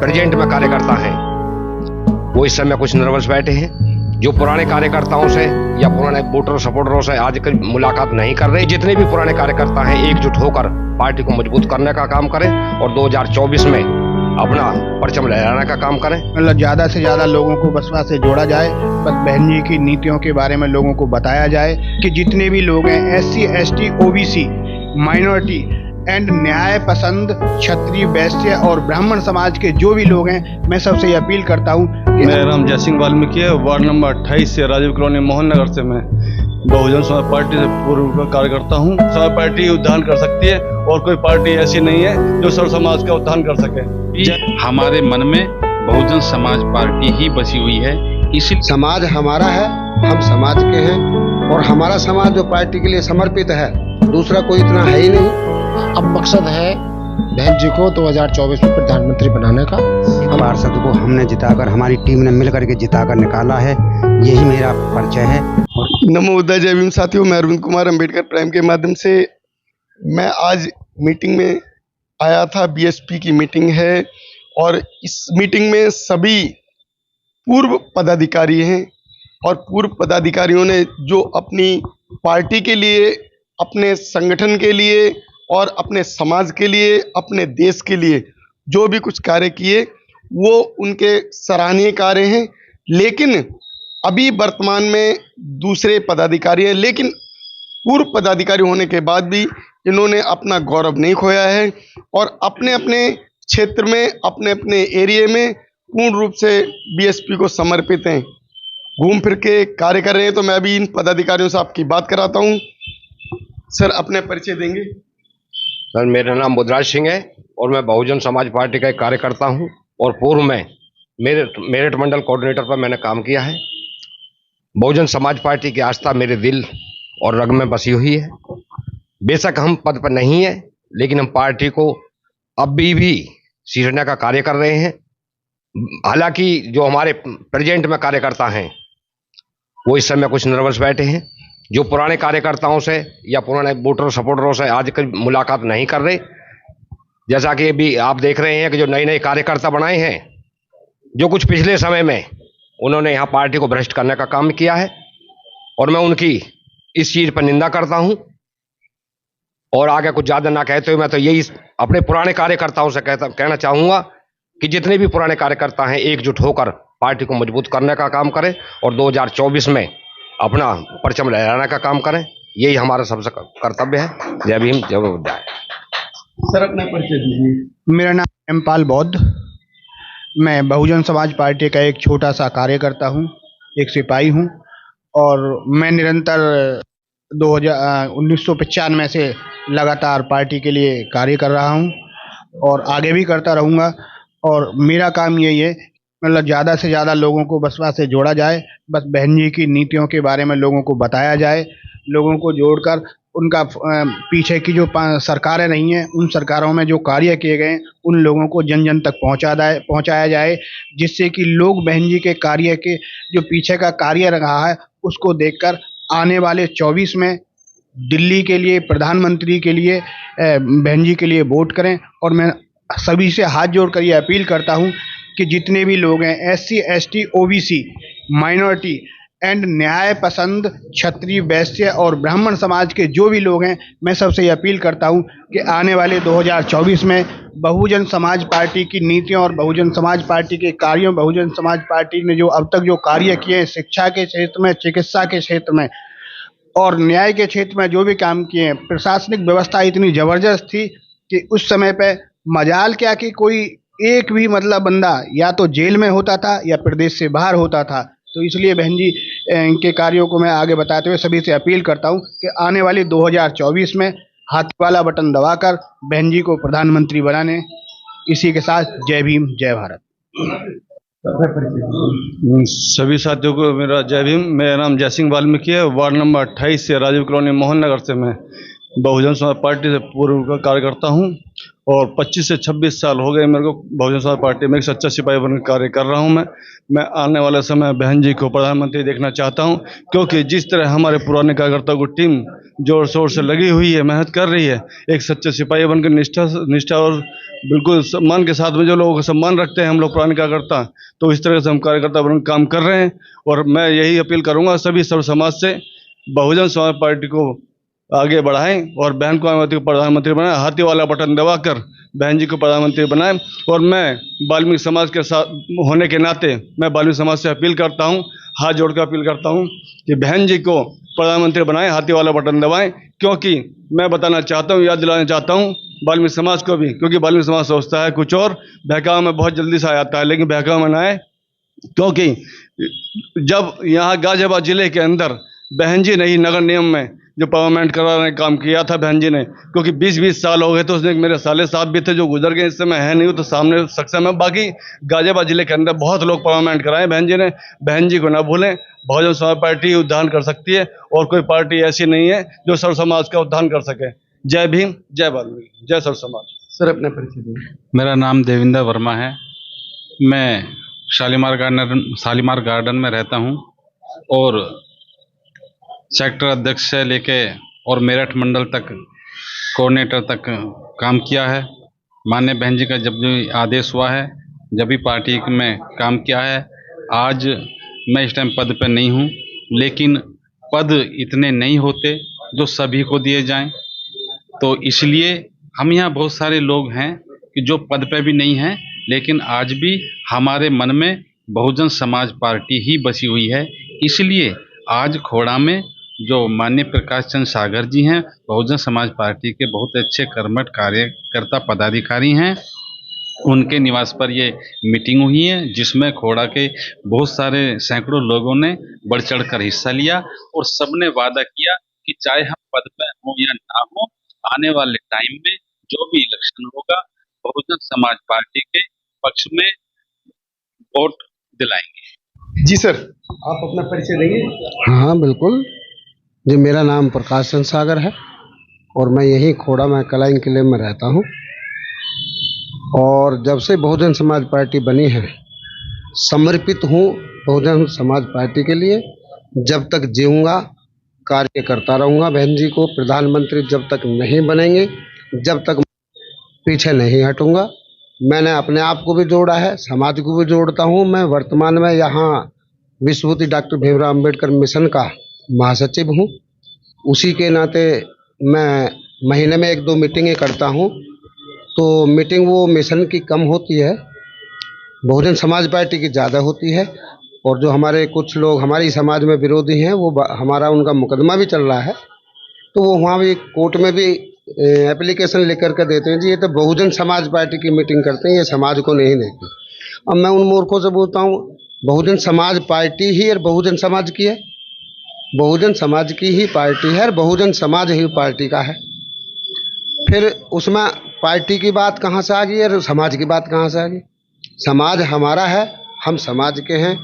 Present में कार्यकर्ता हैं वो इस समय कुछ नर्वस बैठे हैं। जो पुराने कार्यकर्ताओं से या पुराने वोटर सपोर्टरों से आज कल मुलाकात नहीं कर रहे, जितने भी पुराने कार्यकर्ता हैं एकजुट होकर पार्टी को मजबूत करने का काम करें और 2024 में अपना परचम लहराने का काम करें। मतलब ज़्यादा से ज़्यादा लोगों को बसपा से जोड़ा जाए, बस बहन जी की नीतियों के बारे में लोगों को बताया जाए कि जितने भी लोग हैं SC ST OBC minority and न्याय पसंद क्षत्रिय वैश्य और ब्राह्मण समाज के जो भी लोग हैं, मैं सबसे ये अपील करता हूँ। मेरा नाम जयसिंह वाल्मीकि है, वार्ड नंबर 28 से राजीव कॉलोनी मोहन नगर से मैं बहुजन समाज पार्टी से पूर्व कार्यकर्ता हूँ। समाज पार्टी उद्धार कर सकती है और कोई पार्टी ऐसी नहीं है जो सर्व समाज का उद्धार कर सके। हमारे मन में बहुजन समाज पार्टी ही बसी हुई है। इसी समाज हमारा है, हम समाज के हैं और हमारा समाज जो पार्टी के लिए समर्पित है, दूसरा कोई इतना है ही नहीं। अब मकसद है बहन जी को 2024 में प्रधानमंत्री बनाने का। पार्षद को हमने जिताकर, हमारी टीम ने मिलकर के जिताकर निकाला है, यही मेरा परिचय है। नमो बुद्धाय, जय भीम साथियों। मैं अरविंद कुमार अम्बेडकर प्राइम के माध्यम से मैं आज मीटिंग में आया था। BSP की मीटिंग है और इस मीटिंग में सभी पूर्व पदाधिकारी हैं और पूर्व पदाधिकारियों ने जो अपनी पार्टी के लिए, अपने संगठन के लिए और अपने समाज के लिए, अपने देश के लिए जो भी कुछ कार्य किए वो उनके सराहनीय कार्य हैं। लेकिन अभी वर्तमान में दूसरे पदाधिकारी हैं, लेकिन पूर्व पदाधिकारी होने के बाद भी इन्होंने अपना गौरव नहीं खोया है और अपने अपने क्षेत्र में, अपने अपने एरिया में पूर्ण रूप से BSP को समर्पित हैं, घूम फिर के कार्य कर रहे हैं। तो मैं अभी इन पदाधिकारियों से आपकी बात कराता हूँ। सर, अपने परिचय देंगे? सर, मेरा नाम बुधराज सिंह है और मैं बहुजन समाज पार्टी का एक कार्यकर्ता हूं और पूर्व में मेरठ मंडल कोऑर्डिनेटर पर मैंने काम किया है। बहुजन समाज पार्टी की आस्था मेरे दिल और रग में बसी हुई है। बेशक हम पद पर नहीं है, लेकिन हम पार्टी को अभी भी सींचने का कार्य कर रहे हैं। हालांकि जो हमारे प्रेजेंट में कार्यकर्ता हैं वो इस समय कुछ नर्वस बैठे हैं। जो पुराने कार्यकर्ताओं से या पुराने वोटर सपोर्टरों से आज कल मुलाकात नहीं कर रहे, जैसा कि अभी आप देख रहे हैं कि जो नए नए कार्यकर्ता बनाए हैं, जो कुछ पिछले समय में उन्होंने यहाँ पार्टी को भ्रष्ट करने का काम किया है और मैं उनकी इस चीज़ पर निंदा करता हूँ। और आगे कुछ ज़्यादा ना कहते हुए मैं तो यही अपने पुराने कार्यकर्ताओं से कहना चाहूँगा कि जितने भी पुराने कार्यकर्ता हैं एकजुट होकर पार्टी को मजबूत करने का काम करें और 2024 में अपना परचम लहराने का काम करें। यही हमारा सबसे कर्तव्य है। जय भीम, जय बुद्धाय। सर, अपना परिचय दीजिए। मेरा नाम एमपाल बौद्ध, मैं बहुजन समाज पार्टी का एक छोटा सा कार्यकर्ता हूँ, एक सिपाही हूँ और मैं निरंतर 1995 से लगातार पार्टी के लिए कार्य कर रहा हूँ और आगे भी करता रहूँगा। और मेरा काम यही है, मतलब ज़्यादा से ज़्यादा लोगों को बसपा से जोड़ा जाए, बस बहन जी की नीतियों के बारे में लोगों को बताया जाए, लोगों को जोड़कर उनका पीछे की जो सरकारें रही हैं उन सरकारों में जो कार्य किए गए उन लोगों को जन जन तक पहुंचाया जाए, जिससे कि लोग बहन जी के कार्य के जो पीछे का कार्य रहा है उसको देखकर आने वाले 24 में दिल्ली के लिए, प्रधानमंत्री के लिए, बहन जी के लिए वोट करें। और मैं सभी से हाथ जोड़कर ये अपील करता हूँ कि जितने भी लोग हैं SC ST OBC minority and न्याय पसंद क्षत्रिय वैश्य और ब्राह्मण समाज के जो भी लोग हैं, मैं सबसे ये अपील करता हूं कि आने वाले 2024 में बहुजन समाज पार्टी की नीतियों और बहुजन समाज पार्टी के कार्यों, बहुजन समाज पार्टी ने जो अब तक जो कार्य किए हैं शिक्षा के क्षेत्र में, चिकित्सा के क्षेत्र में और न्याय के क्षेत्र में जो भी काम किए हैं, प्रशासनिक व्यवस्था इतनी ज़बरदस्त थी कि उस समय पे मजाल क्या कि कोई एक भी मतलब बंदा या तो जेल में होता था या प्रदेश से बाहर होता था। तो इसलिए बहन जी के कार्यों को मैं आगे बताते हुए सभी से अपील करता हूं कि आने वाली 2024 में हाथ वाला बटन दबाकर बहन जी को प्रधानमंत्री बनाने। इसी के साथ जय भीम, जय भारत। सभी साथियों को मेरा जय भीम। मेरा नाम जयसिंह वाल्मीकि है, वार्ड नंबर 28 से राजीव कॉलोनी मोहन नगर से मैं बहुजन समाज पार्टी से पूर्व कार्यकर्ता हूँ और 25 से 26 साल हो गए मेरे को बहुजन समाज पार्टी में एक सच्चा सिपाही बनकर कार्य कर रहा हूं। मैं आने वाले समय बहन जी को प्रधानमंत्री देखना चाहता हूं, क्योंकि जिस तरह हमारे पुराने कार्यकर्ताओं को टीम जोर शोर से लगी हुई है, मेहनत कर रही है, एक सच्चे सिपाही बनकर निष्ठा और बिल्कुल सम्मान के साथ में जो लोगों का सम्मान रखते हैं हम लोग पुराने कार्यकर्ता, तो इस तरह से हम कार्यकर्ता बनकर काम कर रहे हैं। और मैं यही अपील करूंगा सभी सर्व समाज से, बहुजन समाज पार्टी को आगे बढ़ाएं और बहन कुमारी को प्रधानमंत्री बनाएं, हाथी वाला बटन दबाकर बहन जी को प्रधानमंत्री बनाएं। और मैं वाल्मीकि समाज के साथ होने के नाते मैं वाल्मीकि समाज से अपील करता हूं, हाथ जोड़कर अपील करता हूं कि बहन जी को प्रधानमंत्री बनाएं, हाथी वाला बटन दबाएं। क्योंकि मैं बताना चाहता हूं, याद दिलाना चाहता हूं वाल्मीकि समाज को भी, क्योंकि वाल्मीकि समाज सोचता है कुछ और, बहकावा में बहुत जल्दी से आ जाता है, लेकिन बहकावा में ना आए। क्योंकि जब यहाँ गाजियाबाद जिले के अंदर बहन जी ने ही नगर निगम में जो परमानेंट कराने का काम किया था बहन जी ने, क्योंकि 20-20 साल हो गए, तो उसने मेरे साले साहब भी थे जो गुजर गए, इस समय है नहीं, तो सामने सक्षम है। बाकी गाजियाबाद जिले के अंदर बहुत लोग परमानेंट कराए बहन जी ने। बहन जी को ना भूलें, बहुजन समाज पार्टी उद्धार कर सकती है और कोई पार्टी ऐसी नहीं है जो सर्व समाज का उद्धार कर सके। जय भीम, जय वाल्मीकि, जय सर्व समाज। सर अपना परिचय दें। मेरा नाम देविंदर वर्मा है। मैं शालीमार गार्डन में रहता हूं और सेक्टर अध्यक्ष से लेके और मेरठ मंडल तक कोऑर्डिनेटर तक काम किया है। माननीय बहन जी का जब भी आदेश हुआ है, जब भी पार्टी में काम किया है। आज मैं इस टाइम पद पर नहीं हूं, लेकिन पद इतने नहीं होते जो सभी को दिए जाएं, तो इसलिए हम यहाँ बहुत सारे लोग हैं कि जो पद पे भी नहीं हैं, लेकिन आज भी हमारे मन में बहुजन समाज पार्टी ही बसी हुई है। इसलिए आज खोड़ा में जो माननीय प्रकाश चंद्र सागर जी हैं, बहुजन समाज पार्टी के बहुत अच्छे कर्मठ कार्यकर्ता पदाधिकारी हैं, उनके निवास पर ये मीटिंग हुई है, जिसमें खोड़ा के बहुत सारे सैकड़ों लोगों ने बढ़ चढ़ कर हिस्सा लिया और सबने वादा किया कि चाहे हम पद पर हों या ना हो, आने वाले टाइम में जो भी इलेक्शन होगा बहुजन समाज पार्टी के पक्ष में वोट दिलाएंगे। जी सर, आप अपना परिचय देंगे। हाँ बिल्कुल जी, मेरा नाम प्रकाश चंद्र सागर है और मैं यहीं खोड़ा में कलाइन किले में रहता हूँ। और जब से बहुजन समाज पार्टी बनी है, समर्पित हूँ बहुजन समाज पार्टी के लिए। जब तक जीऊँगा कार्य करता रहूँगा। बहन जी को प्रधानमंत्री जब तक नहीं बनेंगे, जब तक पीछे नहीं हटूँगा। मैंने अपने आप को भी जोड़ा है, समाज को भी जोड़ता हूँ। मैं वर्तमान में यहाँ विश्वभूति डॉक्टर भीमराव अम्बेडकर मिशन का महासचिव हूँ। उसी के नाते मैं महीने में 1-2 मीटिंगें करता हूँ। तो मीटिंग वो मिशन की कम होती है, बहुजन समाज पार्टी की ज़्यादा होती है। और जो हमारे कुछ लोग हमारी समाज में विरोधी हैं, वो हमारा उनका मुकदमा भी चल रहा है, तो वो वहाँ भी कोर्ट में भी एप्लीकेशन लिख कर के देते हैं जी ये तो बहुजन समाज पार्टी की मीटिंग करते हैं, ये समाज को नहीं देखते। अब मैं उन मूर्खों से पूछता हूँ, बहुजन समाज पार्टी ही और बहुजन समाज की है, बहुजन समाज की ही पार्टी है और बहुजन समाज ही पार्टी का है। फिर उसमें पार्टी की बात कहाँ से आ गई और समाज की बात कहाँ से आ गई? समाज हमारा है, हम समाज के हैं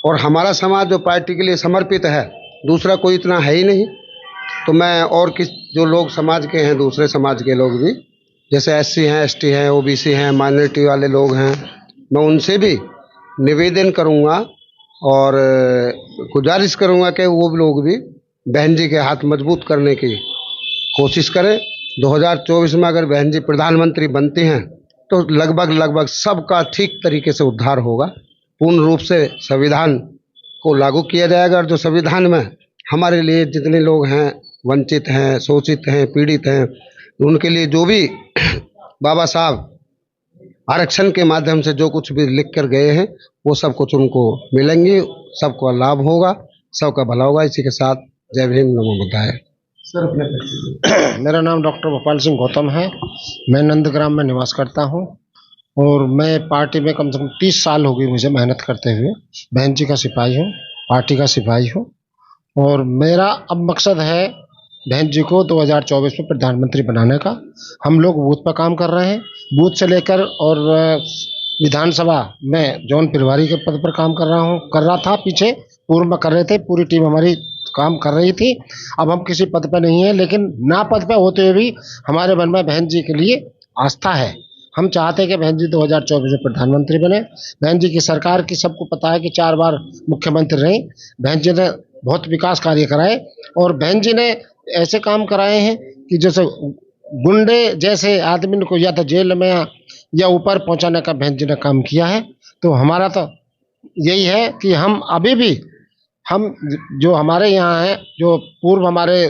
और हमारा समाज जो पार्टी के लिए समर्पित है, दूसरा कोई इतना है ही नहीं। तो मैं और किस जो लोग समाज के हैं, दूसरे समाज के लोग भी, जैसे SC हैं, ST हैं, OBC हैं, माइनॉरिटी वाले लोग हैं, मैं उनसे भी निवेदन करूंगा और गुजारिश करूंगा कि वो लोग भी बहन जी के हाथ मजबूत करने की कोशिश करें। 2024 में अगर बहन जी प्रधानमंत्री बनती हैं तो लगभग सबका ठीक तरीके से उद्धार होगा। पूर्ण रूप से संविधान को लागू किया जाएगा और जो संविधान में हमारे लिए जितने लोग हैं, वंचित हैं, शोषित हैं, पीड़ित हैं, उनके लिए जो भी बाबा साहब आरक्षण के माध्यम से जो कुछ भी लिख कर गए हैं, वो सब कुछ उनको मिलेंगे, सबको लाभ होगा, सबका भला होगा। इसी के साथ जय भीम, नमो बुद्धाय। सर अपने मेरा नाम डॉक्टर भोपाल सिंह गौतम है। मैं नंदग्राम में निवास करता हूँ और मैं पार्टी में कम से कम 30 साल हो गई मुझे मेहनत करते हुए। बहन जी का सिपाही हूँ, पार्टी का सिपाही हूँ और मेरा अब मकसद है बहन जी को 2024 में प्रधानमंत्री बनाने का। हम लोग बूथ पर काम कर रहे हैं, बूथ से लेकर और विधानसभा में जौन प्रभारी के पद पर काम कर रहा था। पीछे पूर्व में कर रहे थे, पूरी टीम हमारी काम कर रही थी। अब हम किसी पद पर नहीं है, लेकिन ना पद पर होते हुए भी हमारे मन में बहन जी के लिए आस्था है। हम चाहते हैं कि बहन जी 2024 में प्रधानमंत्री बने। बहन जी की सरकार की सबको पता है कि 4 बार मुख्यमंत्री रही। बहन जी ने बहुत विकास कार्य कराए और बहन जी ने ऐसे काम कराए हैं कि जैसे गुंडे जैसे आदमी को या तो जेल में या ऊपर पहुंचाने का बहन जी ने काम किया है। तो हमारा तो यही है कि हम अभी भी हम जो हमारे यहाँ हैं, जो पूर्व हमारे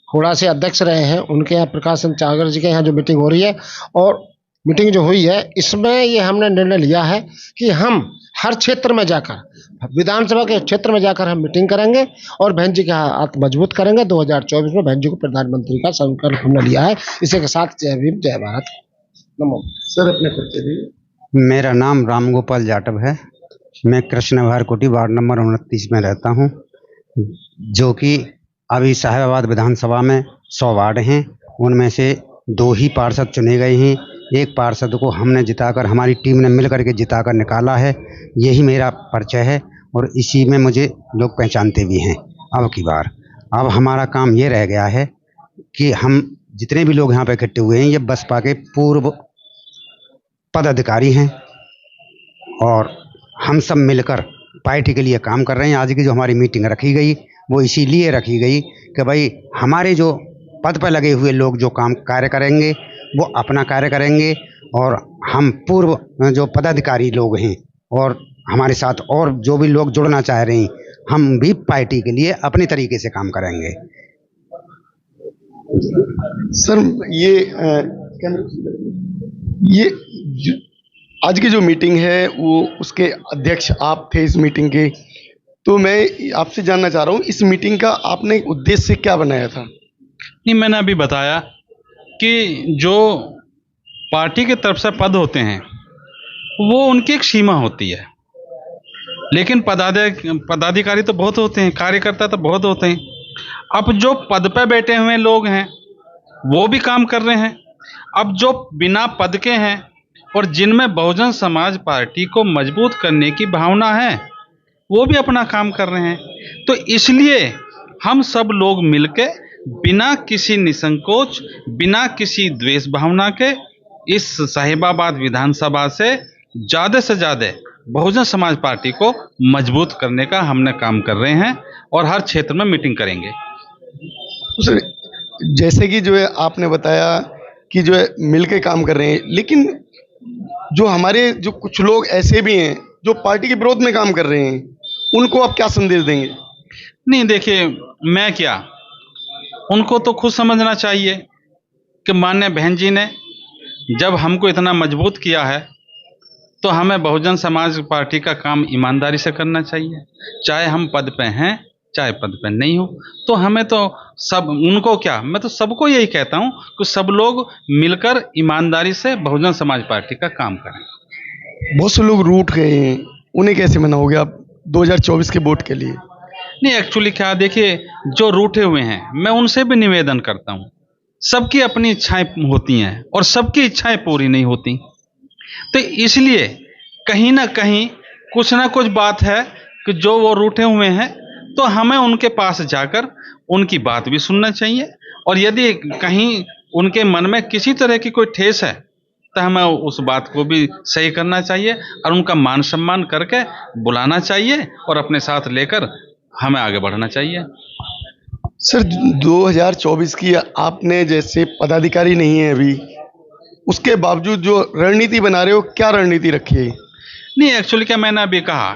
हुड़ा से अध्यक्ष रहे हैं, उनके यहाँ प्रकाश सिंह चागर जी के यहाँ जो मीटिंग हो रही है और मीटिंग जो हुई है, इसमें ये हमने निर्णय लिया है कि हम हर क्षेत्र में जाकर, विधानसभा के क्षेत्र में जाकर हम मीटिंग करेंगे और बहन जी के हाथ मजबूत करेंगे। 2024 में बहन जी को प्रधानमंत्री का संकल्प हमने लिया है। इसी के साथ जय भीम जय भारत। नमो। सर अपने परिचय दीजिए। मेरा नाम रामगोपाल जाटव है। मैं कृष्ण विहार कोटी वार्ड नंबर 29 में रहता हूं, जो कि अभी साहिबाबाद विधानसभा में 100 वार्ड हैं, उनमें से 2 ही पार्षद चुने गए हैं। एक पार्षद को हमने जिताकर, हमारी टीम ने मिलकर के जिताकर निकाला है। यही मेरा परिचय है और इसी में मुझे लोग पहचानते भी हैं। अब की बार अब हमारा काम ये रह गया है कि हम जितने भी लोग यहाँ पे इकट्ठे हुए हैं, ये बसपा के पूर्व पदाधिकारी हैं और हम सब मिलकर पार्टी के लिए काम कर रहे हैं। आज की जो हमारी मीटिंग रखी गई वो इसीलिए रखी गई कि भाई हमारे जो पद पर लगे हुए लोग जो काम कार्य करेंगे वो अपना कार्य करेंगे और हम पूर्व जो पदाधिकारी लोग हैं और हमारे साथ और जो भी लोग जुड़ना चाह रहे हैं, हम भी पार्टी के लिए अपने तरीके से काम करेंगे। सर ये आज की जो मीटिंग है वो उसके अध्यक्ष आप थे इस मीटिंग के, तो मैं आपसे जानना चाह रहा हूँ इस मीटिंग का आपने उद्देश्य क्या बनाया था? नहीं, मैंने अभी बताया कि जो पार्टी की तरफ से पद होते हैं वो उनकी एक सीमा होती है, लेकिन पदाधिकारी तो बहुत होते हैं, कार्यकर्ता तो बहुत होते हैं। अब जो पद पे बैठे हुए लोग हैं वो भी काम कर रहे हैं। अब जो बिना पद के हैं और जिनमें बहुजन समाज पार्टी को मजबूत करने की भावना है वो भी अपना काम कर रहे हैं। तो इसलिए हम सब लोग मिलके बिना किसी निसंकोच, बिना किसी द्वेष भावना के इस साहिबाबाद विधानसभा से ज़्यादा बहुजन समाज पार्टी को मजबूत करने का हमने काम कर रहे हैं और हर क्षेत्र में मीटिंग करेंगे। सर जैसे कि जो है आपने बताया कि जो है मिलके काम कर रहे हैं, लेकिन जो हमारे जो कुछ लोग ऐसे भी हैं जो पार्टी के विरोध में काम कर रहे हैं, उनको आप क्या संदेश देंगे? नहीं, देखिए मैं क्या, उनको तो खुद समझना चाहिए कि माननीय बहन जी ने जब हमको इतना मजबूत किया है तो हमें बहुजन समाज पार्टी का काम ईमानदारी से करना चाहिए। चाहे हम पद पे हैं चाहे पद पे नहीं हो, तो हमें तो सब, उनको क्या, मैं तो सबको यही कहता हूं कि सब लोग मिलकर ईमानदारी से बहुजन समाज पार्टी का काम करें। बहुत से लोग रूठ गए हैं, उन्हें कैसे मनाओगे आप 2024 के वोट के लिए? नहीं, एक्चुअली क्या, देखिए जो रूठे हुए हैं मैं उनसे भी निवेदन करता हूं, सबकी अपनी इच्छाएं होती हैं और सबकी इच्छाएं पूरी नहीं होती, तो इसलिए कहीं ना कहीं कुछ ना कुछ बात है कि जो वो रूठे हुए हैं तो हमें उनके पास जाकर उनकी बात भी सुनना चाहिए और यदि कहीं उनके मन में किसी तरह की कोई ठेस है तो हमें उस बात को भी सही करना चाहिए और उनका मान सम्मान करके बुलाना चाहिए और अपने साथ लेकर हमें आगे बढ़ना चाहिए। सर 2024 की आपने जैसे पदाधिकारी नहीं है अभी, उसके बावजूद जो रणनीति बना रहे हो, क्या रणनीति रखी है? नहीं, एक्चुअली क्या, मैंने अभी कहा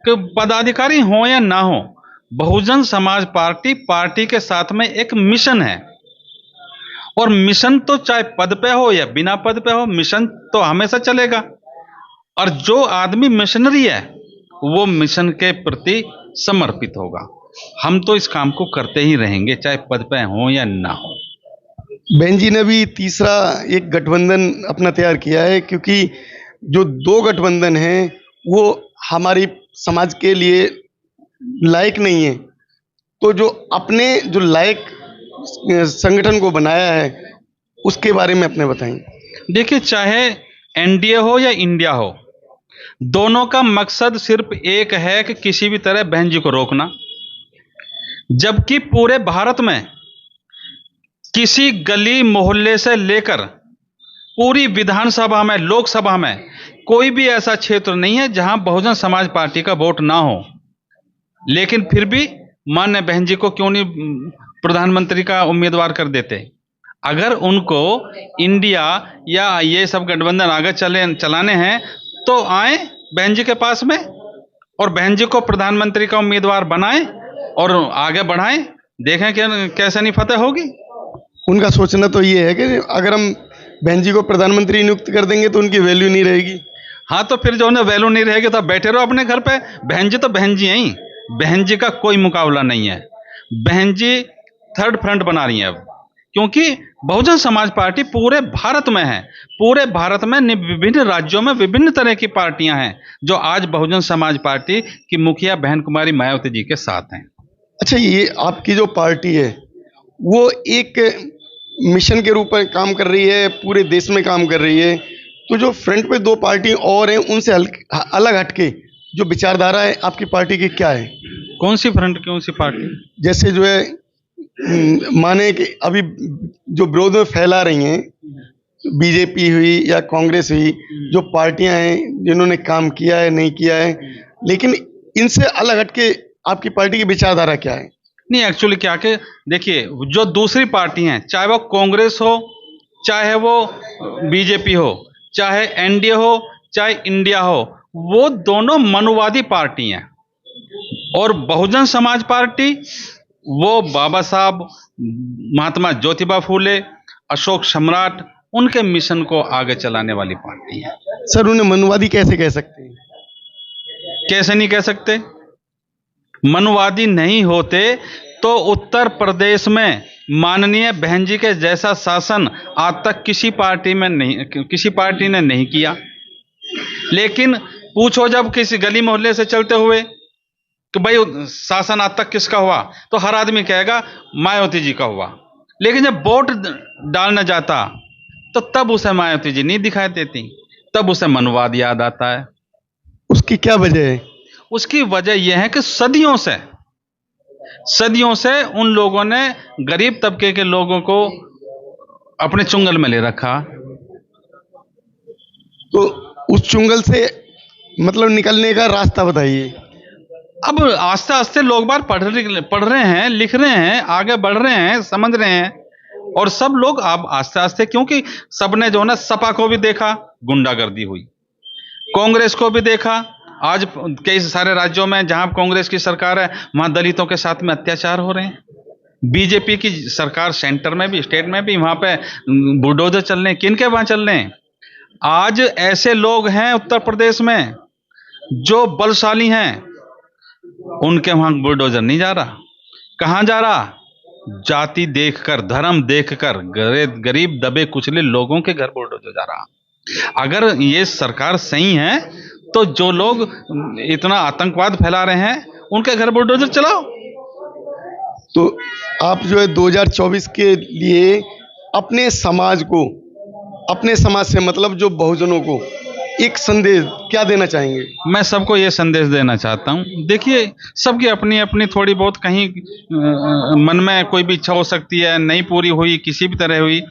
कि पदाधिकारी हो या ना हो, बहुजन समाज पार्टी के साथ में एक मिशन है और मिशन तो चाहे पद पे हो या बिना पद पे हो, मिशन तो हमेशा चलेगा और जो आदमी मिशनरी है वो मिशन के प्रति समर्पित होगा। हम तो इस काम को करते ही रहेंगे चाहे पद पे हो या ना हो। बहन जी ने भी तीसरा एक गठबंधन अपना तैयार किया है, क्योंकि जो 2 गठबंधन हैं वो हमारी समाज के लिए लायक नहीं है, तो जो अपने जो लायक संगठन को बनाया है उसके बारे में अपने बताएं। देखिए, चाहे एनडीए हो या इंडिया हो, दोनों का मकसद सिर्फ एक है कि किसी भी तरह बहन जी को रोकना, जबकि पूरे भारत में किसी गली मोहल्ले से लेकर पूरी विधानसभा में, लोकसभा में कोई भी ऐसा क्षेत्र नहीं है जहां बहुजन समाज पार्टी का वोट ना हो। लेकिन फिर भी माननीय बहन जी को क्यों नहीं प्रधानमंत्री का उम्मीदवार कर देते? अगर उनको इंडिया या ये सब गठबंधन आगे चलाने हैं तो आए बहन जी के पास में और बहन जी को प्रधानमंत्री का उम्मीदवार बनाएं और आगे बढ़ाएं, देखें कि कैसे नहीं फतेह होगी। उनका सोचना तो ये है कि अगर हम बहन जी को प्रधानमंत्री नियुक्त कर देंगे तो उनकी वैल्यू नहीं रहेगी। हाँ, तो फिर जो है वैल्यू नहीं रहेगी तो बैठे रहो अपने घर पे। बहन जी तो बहन जी हैं, बहन जी का कोई मुकाबला नहीं है। बहन जी थर्ड फ्रंट बना रही हैं अब, क्योंकि बहुजन समाज पार्टी पूरे भारत में है। पूरे भारत में विभिन्न राज्यों में विभिन्न तरह की पार्टियां हैं जो आज बहुजन समाज पार्टी की मुखिया बहन कुमारी मायावती जी के साथ हैं। अच्छा, ये आपकी जो पार्टी है वो एक मिशन के रूप में काम कर रही है, पूरे देश में काम कर रही है, तो जो फ्रंट पे दो पार्टी और हैं उनसे अलग हटके जो विचारधारा है आपकी पार्टी की क्या है? कौन सी फ्रंट, कौन सी पार्टी? जैसे जो है माने कि अभी जो विरोध में फैला रही हैं, बीजेपी हुई या कांग्रेस हुई, जो पार्टियां हैं जिन्होंने काम किया है नहीं किया है, लेकिन इनसे अलग हटके आपकी पार्टी की विचारधारा क्या है? नहीं, एक्चुअली क्या कि देखिए, जो दूसरी पार्टी हैं, चाहे वो कांग्रेस हो, चाहे वो बीजेपी हो, चाहे एनडीए हो, चाहे इंडिया हो, वो दोनों मनुवादी पार्टी हैं। और बहुजन समाज पार्टी वो बाबा साहब, महात्मा ज्योतिबा फूले, अशोक सम्राट, उनके मिशन को आगे चलाने वाली पार्टी है। सर, उन्हें मनुवादी कैसे कह सकते हैं? कैसे नहीं कह सकते? मनुवादी नहीं होते तो उत्तर प्रदेश में माननीय बहन जी के जैसा शासन आज तक किसी पार्टी ने नहीं किया। लेकिन पूछो जब किसी गली मोहल्ले से चलते हुए कि भाई शासन आज तक किसका हुआ, तो हर आदमी कहेगा मायावती जी का हुआ। लेकिन जब वोट डालने जाता तो तब उसे मायावती जी नहीं दिखाई देती, तब उसे मनुवाद याद आता है। उसकी क्या वजह है? उसकी वजह यह है कि सदियों से उन लोगों ने गरीब तबके के लोगों को अपने चुंगल में ले रखा। तो उस चुंगल से मतलब निकलने का रास्ता बताइए। अब आस्ते आस्ते लोग बार पढ़ रहे हैं, लिख रहे हैं, आगे बढ़ रहे हैं, समझ रहे हैं, और सब लोग अब आस्ते आस्ते, क्योंकि सबने जो है ना सपा को भी देखा, गुंडागर्दी हुई, कांग्रेस को भी देखा, आज कई सारे राज्यों में जहां कांग्रेस की सरकार है वहां दलितों के साथ में अत्याचार हो रहे हैं। बीजेपी की सरकार सेंटर में भी, स्टेट में भी, वहां पे बुलडोजर चल रहे हैं। किनके वहां चल रहे हैं? आज ऐसे लोग हैं उत्तर प्रदेश में जो बलशाली हैं, उनके वहां बुलडोजर नहीं जा रहा। कहां जा रहा? जाति देखकर, धर्म देखकर गरीब दबे कुचले लोगों के घर बुलडोजर जा रहा। अगर ये सरकार सही है तो जो लोग इतना आतंकवाद फैला रहे हैं उनके घर बुलडोजर चलाओ। तो आप जो है 2024 के लिए अपने समाज को, अपने समाज से मतलब जो बहुजनों को एक संदेश क्या देना चाहेंगे? मैं सबको ये संदेश देना चाहता हूँ, देखिए सबकी अपनी अपनी थोड़ी बहुत कहीं मन में कोई भी इच्छा हो सकती है, नहीं पूरी हुई, किसी भी तरह हुई,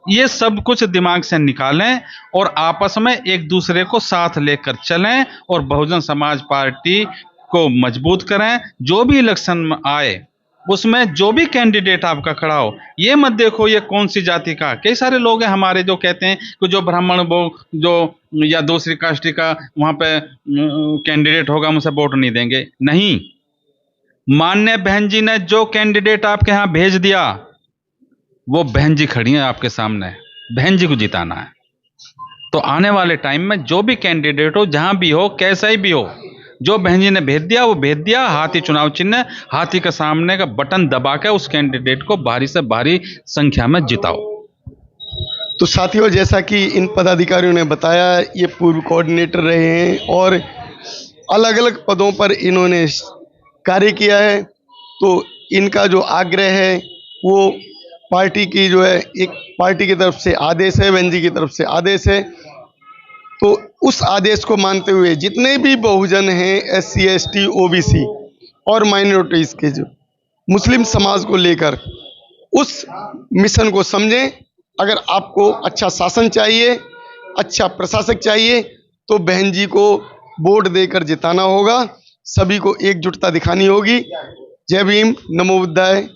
ये सब कुछ दिमाग से निकालें और आपस में एक दूसरे को साथ लेकर चलें और बहुजन समाज पार्टी को मजबूत करें। जो भी इलेक्शन में आए उसमें जो भी कैंडिडेट आपका खड़ा हो, ये मत देखो ये कौन सी जाति का। कई सारे लोग हैं हमारे जो कहते हैं कि जो ब्राह्मण वो जो या दूसरी कास्ट का वहाँ पे कैंडिडेट होगा हम उसे वोट नहीं देंगे। नहीं, माननीय बहन जी ने जो कैंडिडेट आपके यहाँ भेज दिया वो बहन जी खड़ी हैं आपके सामने, बहन जी को जिताना है। तो आने वाले टाइम में जो भी कैंडिडेट हो, जहां भी हो, कैसा ही भी हो, जो बहन जी ने भेज दिया वो भेज दिया। हाथी चुनाव चिन्ह, हाथी के सामने का बटन दबा के उस कैंडिडेट को भारी से भारी संख्या में जिताओ। तो साथियों, जैसा कि इन पदाधिकारियों ने बताया, ये पूर्व कोऑर्डिनेटर रहे हैं और अलग अलग पदों पर इन्होंने कार्य किया है। तो इनका जो आग्रह है वो पार्टी की जो है, एक पार्टी की तरफ से आदेश है, बहन जी की तरफ से आदेश है, तो उस आदेश को मानते हुए जितने भी बहुजन हैं, SC ST OBC और माइनॉरिटीज़ के जो मुस्लिम समाज को लेकर उस मिशन को समझें अगर आपको अच्छा शासन चाहिए, अच्छा प्रशासक चाहिए, तो बहन जी को वोट देकर जिताना होगा। सभी को एकजुटता दिखानी होगी। जय भीम, नमो बुद्धाय।